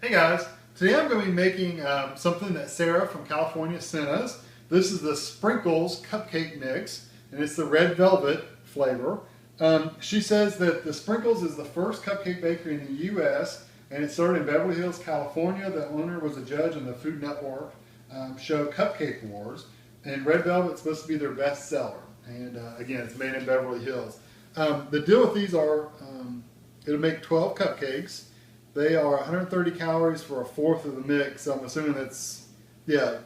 Hey guys, today I'm going to be making something that Sarah from California sent us. This is the Sprinkles Cupcake Mix, and it's the red velvet flavor. She says that the Sprinkles is the first cupcake bakery in the U.S., and it started in Beverly Hills, California. The owner was a judge on the Food Network show Cupcake Wars, and red velvet's supposed to be their best seller. And again, it's made in Beverly Hills. The deal with these are, it'll make 12 cupcakes. They are 130 calories for a fourth of the mix, so I'm assuming that's, yeah,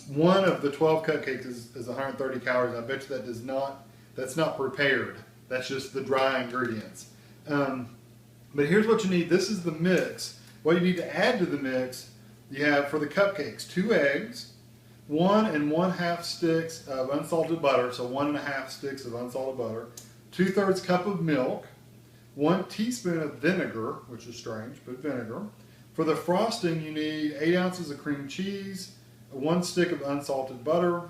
one of the 12 cupcakes is 130 calories. I bet you that's not prepared. That's just the dry ingredients. But here's what you need. This is the mix. What you need to add to the mix, you have for the cupcakes, 2 eggs, 1 1/2 sticks of unsalted butter, so 1 1/2 sticks of unsalted butter, 2/3 cup of milk, 1 teaspoon of vinegar, which is strange, but vinegar. For the frosting, you need 8 ounces of cream cheese, 1 stick of unsalted butter,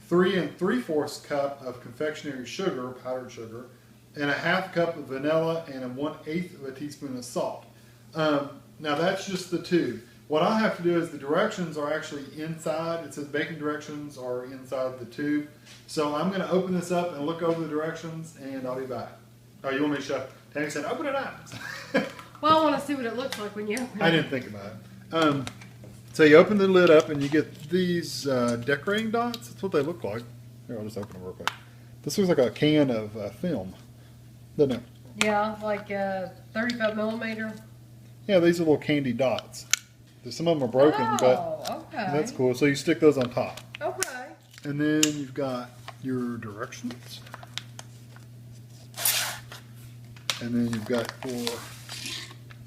3 3/4 cup of confectionery sugar, powdered sugar, and 1/2 cup of vanilla, and 1/8 of a teaspoon of salt. Now that's just the 2. What I have to do is the directions are actually inside. It says baking directions are inside the tube. So I'm going to open this up and look over the directions, and I'll be back. Oh, you want me to show? Tammy said, open it up. Well, I want to see what it looks like when you open it. I didn't think about it. So you open the lid up and you get these decorating dots. That's what they look like. Here, I'll just open them real quick. This looks like a can of film, doesn't it? Yeah, like 35 millimeter. Yeah, these are little candy dots. Some of them are broken, but okay. that's cool. So you stick those on top. Okay. And then you've got your directions. And then you've got your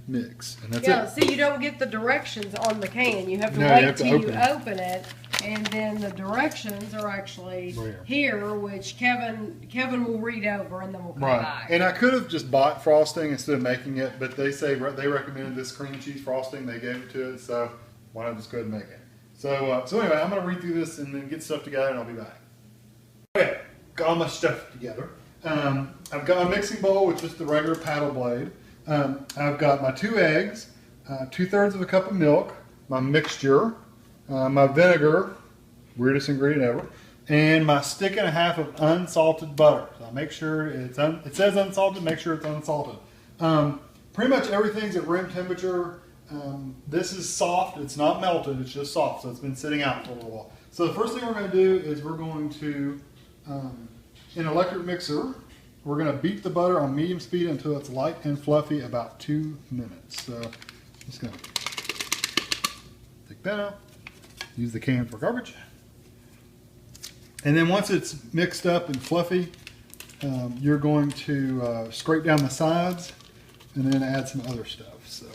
mix, and that's Yeah, it. see, you don't get the directions on the can. You have to No, you wait have to till you open it. open it, and then the directions are actually Right here, which Kevin will read over, and then we'll come Right. back. And I could have just bought frosting instead of making it, but they say they recommended this cream cheese frosting. They gave it to it, so why not just go ahead and make it? So anyway, I'm going to read through this and then get stuff together, and I'll be back. Okay, got all my stuff together. I've got my mixing bowl with just the regular paddle blade. I've got my 2 eggs, 2/3 of a cup of milk, my mixture, my vinegar, weirdest ingredient ever, and my 1.5 stick of unsalted butter. So I make sure it says unsalted, make sure it's unsalted. Pretty much everything's at room temperature. This is soft, it's not melted, it's just soft, so it's been sitting out for a little while. So the first thing we're going to do is we're going to, in an electric mixer, we're going to beat the butter on medium speed until it's light and fluffy, about 2 minutes. So I'm just going to take that out, use the can for garbage. And then once it's mixed up and fluffy, you're going to scrape down the sides and then add some other stuff. So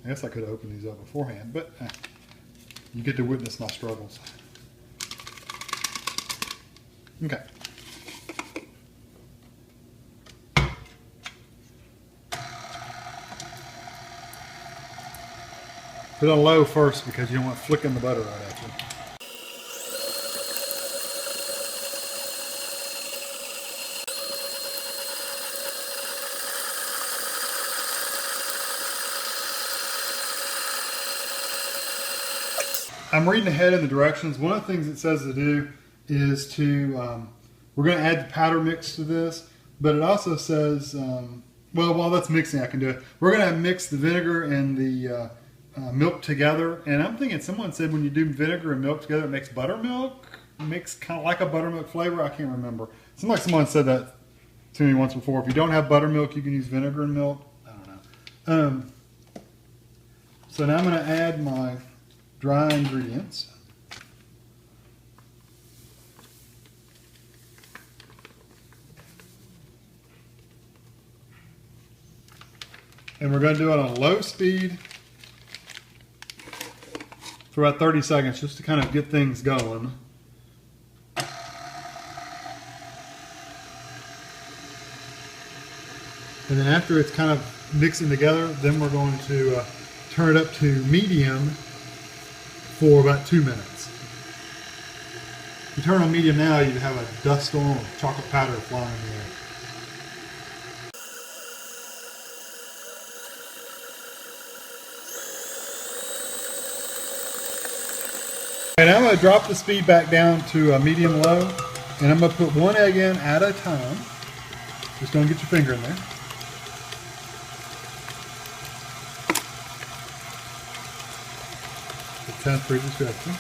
I guess I could have opened these up beforehand, but you get to witness my struggles. Okay. Put it on low first because you don't want flicking the butter right at you. I'm reading ahead in the directions. One of the things it says to do is to, we're going to add the powder mix to this, but it also says, well, while that's mixing, I can do it. We're going to mix the vinegar and the milk together. And I'm thinking someone said when you do vinegar and milk together, it makes buttermilk. It makes kind of like a buttermilk flavor. I can't remember. Seems like someone said that to me once before. If you don't have buttermilk, you can use vinegar and milk. I don't know. So now I'm going to add my dry ingredients. And we're going to do it on low speed for about 30 seconds just to kind of get things going. And then after it's kind of mixing together, then we're going to turn it up to medium for about 2 minutes. If you turn on medium now, you have a dust storm of chocolate powder flying in the air. And I'm going to drop the speed back down to a medium low, and I'm going to put one egg in at a time. Just don't get your finger in there. It sounds pretty disgusting.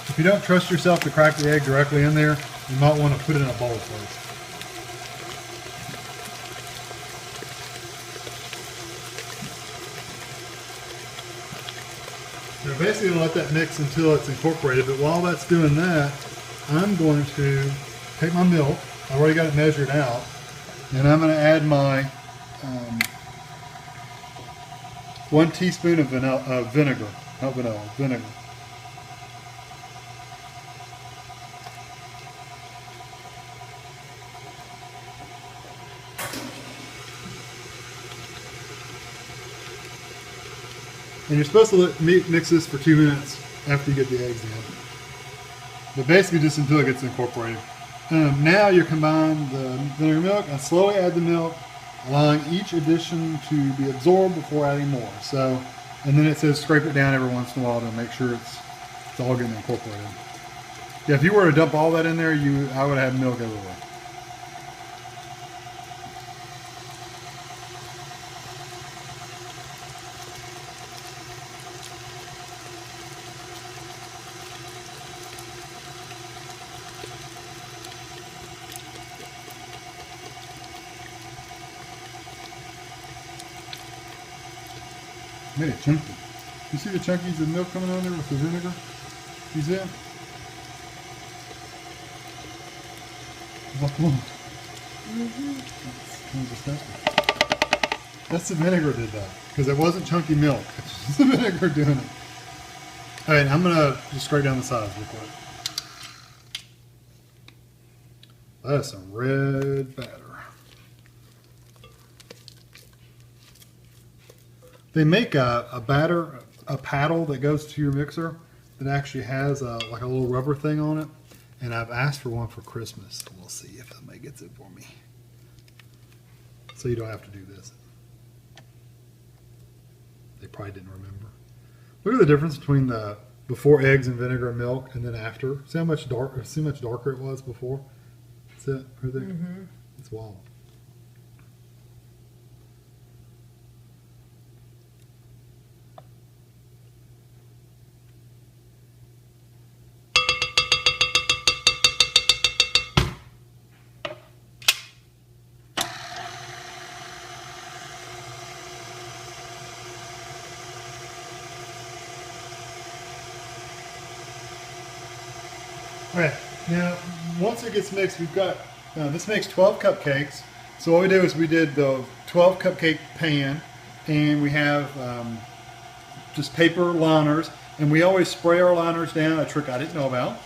If you don't trust yourself to crack the egg directly in there, you might want to put it in a bowl first. Now basically going to let that mix until it's incorporated, but while that's doing that, I'm going to take my milk, I already got it measured out, and I'm going to add my 1 teaspoon of vinegar, not vanilla, vinegar. And you're supposed to mix this for 2 minutes after you get the eggs in. But basically just until it gets incorporated. Now you combine the vinegar milk and slowly add the milk, allowing each addition to be absorbed before adding more. So, and then it says scrape it down every once in a while to make sure it's all getting incorporated. Yeah, if you were to dump all that in there, I would have milk everywhere. Made it chunky. You see the chunkies of milk coming on there with the vinegar? You see it? Look, look. That's kind of disgusting. That's the vinegar did that. Because it wasn't chunky milk. It's just the vinegar doing it. Alright, I'm going to just scrape down the sides real quick. That is some red batter. They make a batter, a paddle that goes to your mixer that actually has like a little rubber thing on it. And I've asked for one for Christmas. So we'll see if somebody gets it for me. So you don't have to do this. They probably didn't remember. Look at the difference between the before eggs and vinegar and milk and then after. See how much darker it was before? See it right there? Mm-hmm. It's wild. Alright, now once it gets mixed, we've got, this makes 12 cupcakes. So what we do is we did the 12 cupcake pan, and we have just paper liners, and we always spray our liners down, a trick I didn't know about.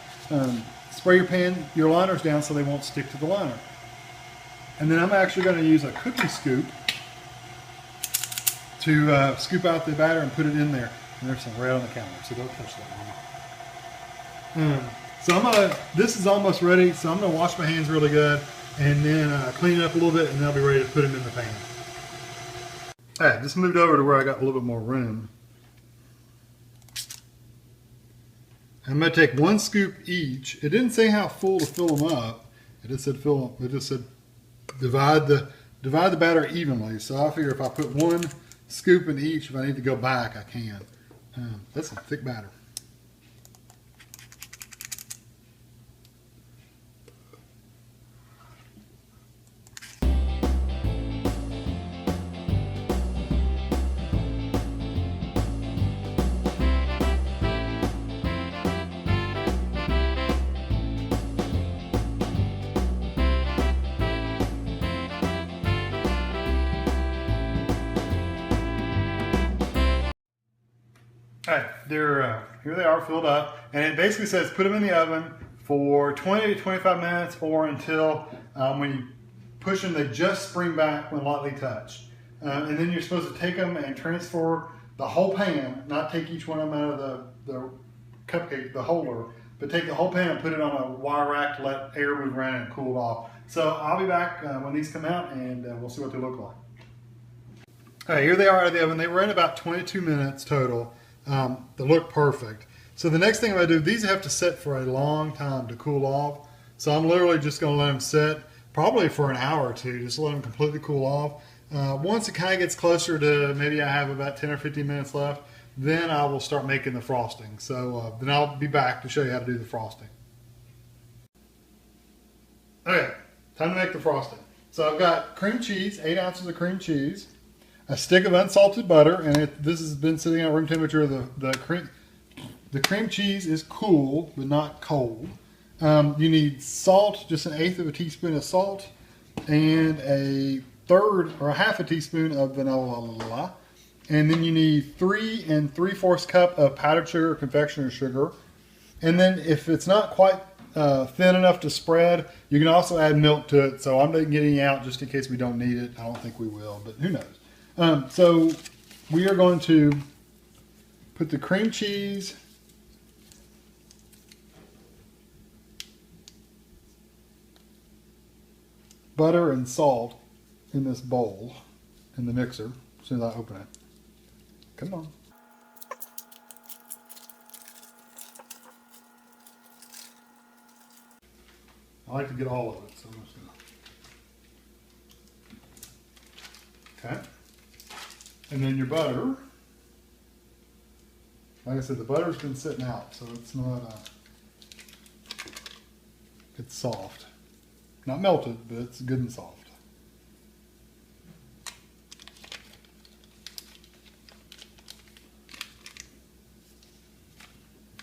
Spray your liners down so they won't stick to the liner. And then I'm actually going to use a cookie scoop to scoop out the batter and put it in there. And there's some red on the counter, so don't touch that one. So this is almost ready, so I'm going to wash my hands really good and then clean it up a little bit, and then I'll be ready to put them in the pan. Alright, just moved over to where I got a little bit more room. I'm going to take 1 scoop each. It didn't say how full to fill them up. It just said divide the batter evenly. So I figure if I put 1 scoop in each, if I need to go back, I can. That's a thick batter. Alright, here they are filled up, and it basically says put them in the oven for 20 to 25 minutes or until when you push them they just spring back when lightly touched. And then you're supposed to take them and transfer the whole pan, not take each one of them out of the cupcake, the holder, but take the whole pan and put it on a wire rack to let air move around and cool it off. So I'll be back when these come out, and we'll see what they look like. All right, here they are out of the oven. They were in about 22 minutes total. They look perfect. So the next thing I'm going to do, these have to sit for a long time to cool off. So I'm literally just going to let them sit probably for an hour or two, just let them completely cool off. Once it kind of gets closer to maybe I have about 10 or 15 minutes left, then I will start making the frosting. So then I'll be back to show you how to do the frosting. Okay, time to make the frosting. So I've got cream cheese, 8 ounces of cream cheese, a stick of unsalted butter, and this has been sitting at room temperature. The cream cheese is cool, but not cold. You need salt, just 1/8 of a teaspoon of salt, and a third or a half a teaspoon of vanilla. And then you need 3 3/4 cup of powdered sugar or confectioner's sugar. And then if it's not quite thin enough to spread, you can also add milk to it. So I'm not getting out just in case we don't need it. I don't think we will, but who knows. So we are going to put the cream cheese, butter, and salt in this bowl in the mixer as soon as I open it. Come on. I like to get all of it, so I'm just gonna. Okay. And then your butter. Like I said, the butter's been sitting out, so it's not. It's soft. Not melted, but it's good and soft.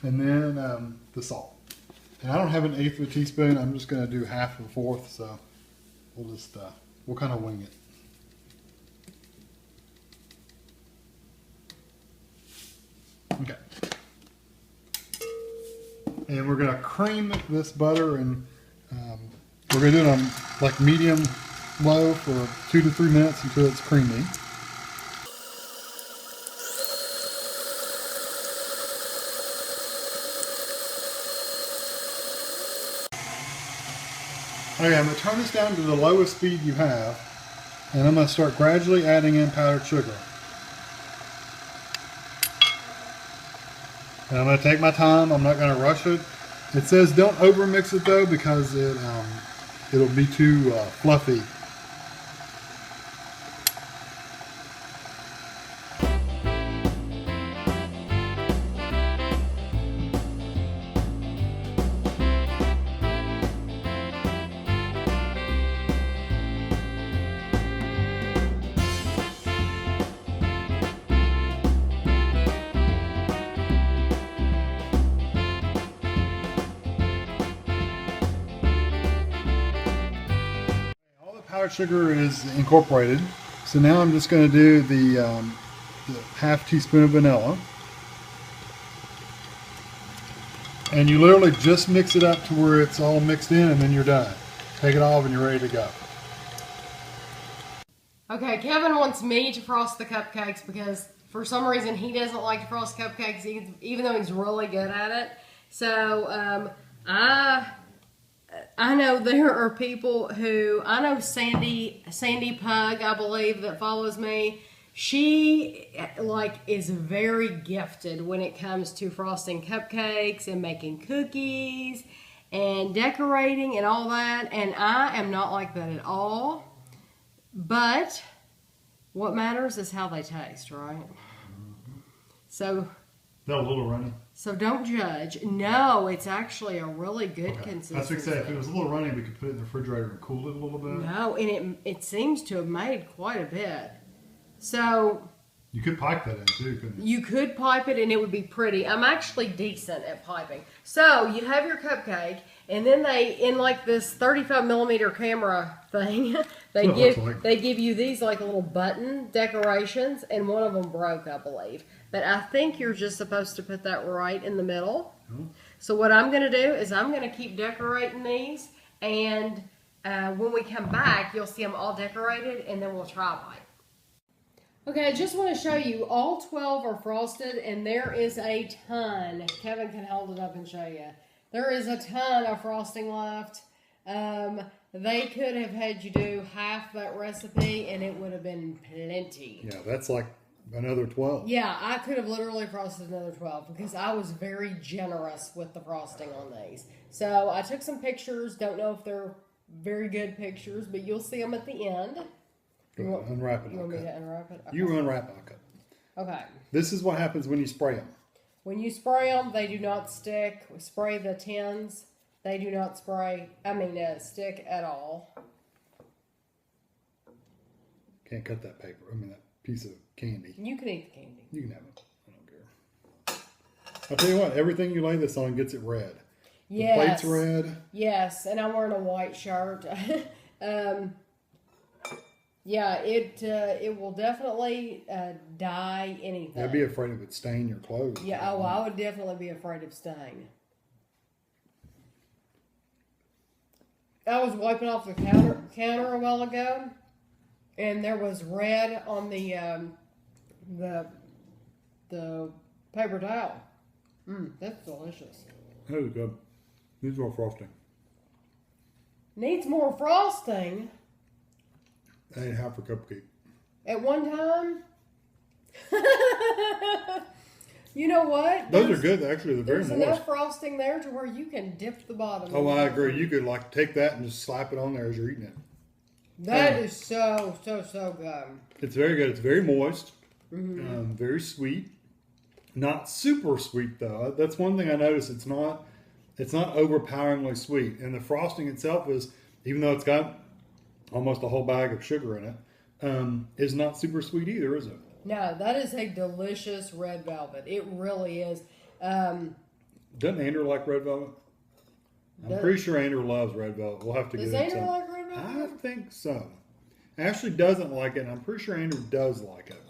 And then the salt. And I don't have 1/8 of a teaspoon. I'm just going to do 1/2 of a 4th. So we'll kind of wing it. Okay. And we're going to cream this butter, and we're going to do it on like medium low for 2 to 3 minutes until it's creamy. Okay, I'm going to turn this down to the lowest speed you have, and I'm going to start gradually adding in powdered sugar. And I'm going to take my time. I'm not going to rush it. It says don't over mix it though, because it'll be too fluffy. Powdered sugar is incorporated, so now I'm just going to do the 1/2 teaspoon of vanilla, and you literally just mix it up to where it's all mixed in, and then you're done. Take it off and you're ready to go. Okay, Kevin wants me to frost the cupcakes because for some reason he doesn't like to frost cupcakes even though he's really good at it. So I know there are people who, I know Sandy Pug, I believe, that follows me. She is very gifted when it comes to frosting cupcakes and making cookies and decorating and all that. And I am not like that at all. But what matters is how they taste, right? So. No, a little runny. So don't judge. No, it's actually a really good consistency. That's what I said. If it was a little runny, we could put it in the refrigerator and cool it a little bit. No, and it seems to have made quite a bit. So you could pipe that in too, couldn't you? You could pipe it and it would be pretty. I'm actually decent at piping. So you have your cupcake, and then in like this 35mm camera thing, they give you these like little button decorations, and one of them broke, I believe. But I think you're just supposed to put that right in the middle. Mm-hmm. So what I'm going to do is I'm going to keep decorating these, and when we come back, you'll see them all decorated, and then we'll try a bite. Okay, I just want to show you, all 12 are frosted, and there is a ton. Kevin can hold it up and show you. There is a ton of frosting left. They could have had you do half that recipe and it would have been plenty. Yeah, that's like another 12. Yeah, I could have literally frosted another 12 because I was very generous with the frosting on these. So I took some pictures. Don't know if they're very good pictures, but you'll see them at the end. Unwrap it. You want me to unwrap it? Okay. You unwrap it. Okay. Okay. This is what happens when you spray them. When you spray them, they do not stick. We spray the tins. They do not stick at all. Can't cut that paper. I mean, that piece of candy. You can eat the candy. You can have it. I don't care. I'll tell you what, everything you lay this on gets it red. Yes. The plate's red. Yes, and I'm wearing a white shirt. Yeah, it will definitely dye anything. I'd be afraid it would stain your clothes. Yeah, I would definitely be afraid of stain. I was wiping off the counter a while ago, and there was red on the paper towel. That's delicious. That is good. Needs more frosting. Needs more frosting. I ate half a cupcake. At one time? You know what? Those are good. Actually, they're very There's moist. enough frosting there to where you can dip the bottom. Oh, I agree. You could like take that and just slap it on there as you're eating it. That is so good. It's very good. It's very moist. Very sweet. Not super sweet though. That's one thing I noticed. It's not overpoweringly sweet. And the frosting itself is, even though it's got almost a whole bag of sugar in it, is not super sweet either, is it? No, that is a delicious red velvet. It really is. Doesn't Andrew like red velvet? I'm pretty sure Andrew loves red velvet. We'll have to get Does into Andrew like red velvet? I think so. Ashley doesn't like it, and I'm pretty sure Andrew does like it.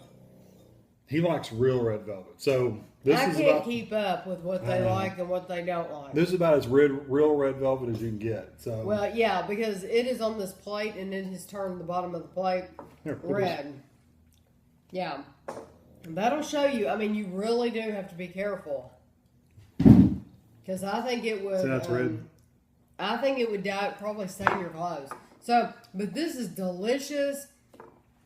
He likes real red velvet. So I can't keep up with what they like and what they don't like. This is about as real red velvet as you can get. So well, yeah, because it is on this plate, and it has turned the bottom of the plate red. Yeah, that'll show you. I mean, you really do have to be careful because I think it would. See, that's red. I think it would probably stain your clothes. So, but this is delicious.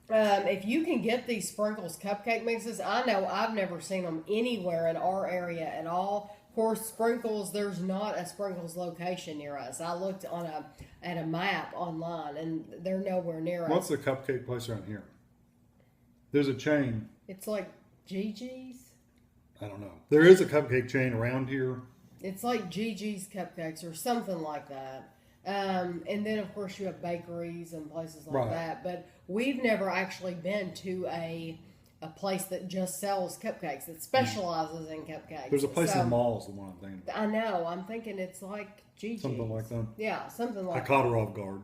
If you can get these Sprinkles cupcake mixes, I know I've never seen them anywhere in our area at all. Of course, Sprinkles, there's not a Sprinkles location near us. I looked at a map online, and they're nowhere near us. What's the cupcake place around here? There's a chain. It's like Gigi's. I don't know. There is a cupcake chain around here. It's like Gigi's Cupcakes or something like that. And then, of course, you have bakeries and places like that. But we've never actually been to a place that just sells cupcakes, that specializes in cupcakes. There's a place in the mall is the one I'm thinking. I know. I'm thinking it's like Gigi's. Something like that. Yeah, something like that. I caught her off guard.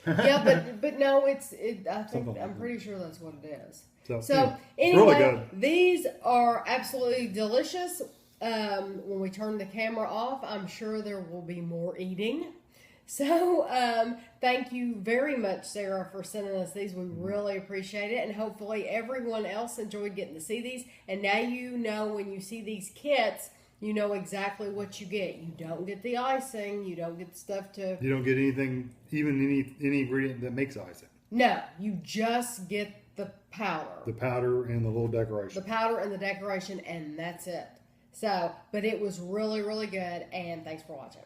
Yeah, but no, I'm pretty sure that's what it is. So anyway, really good. These are absolutely delicious. When we turn the camera off, I'm sure there will be more eating. So thank you very much, Sarah, for sending us these. We really appreciate it, and hopefully everyone else enjoyed getting to see these. And now you know, when you see these kits, you know exactly what you get. You don't get the icing. You don't get the stuff to... You don't get anything, even any ingredient that makes icing. No, you just get the powder. The powder and the little decoration. The powder and the decoration, and that's it. So, but it was really, really good, and thanks for watching.